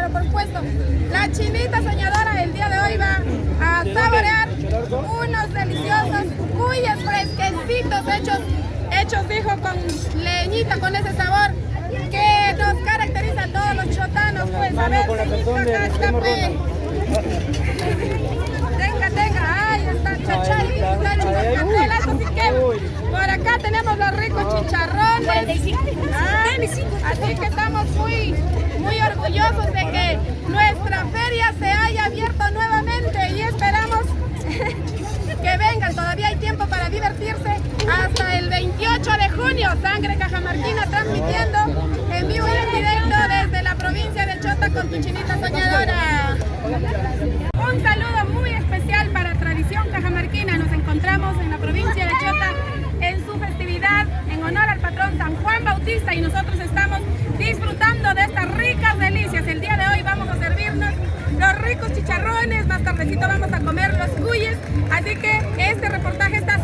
pero por supuesto, la chinita soñadora el día de hoy va a saborear unos deliciosos cuyes fresquecitos hechos dijo con leñita, con ese sabor que nos caracteriza a todos los chotanos. Pues a ver, tenga, ahí está chacharitos, así que por acá tenemos los ricos chicharrones. Así que estamos muy orgullosos de que nuestra feria se haya abierto nuevamente y esperamos que vengan, todavía hay tiempo para divertirse hasta el 28 de junio. Sangre Cajamarquina transmitiendo en vivo y en directo desde la provincia de Chota con tu chinita soñadora. Un saludo muy especial para Tradición Cajamarquina. Nos encontramos en la provincia de Chota en su festividad en honor al patrón San Juan Bautista y nosotros estamos disfrutando de estas ricas delicias. El día de hoy vamos a servirnos los ricos chicharrones, más tardecito vamos a comer los cuyes, así que este reportaje está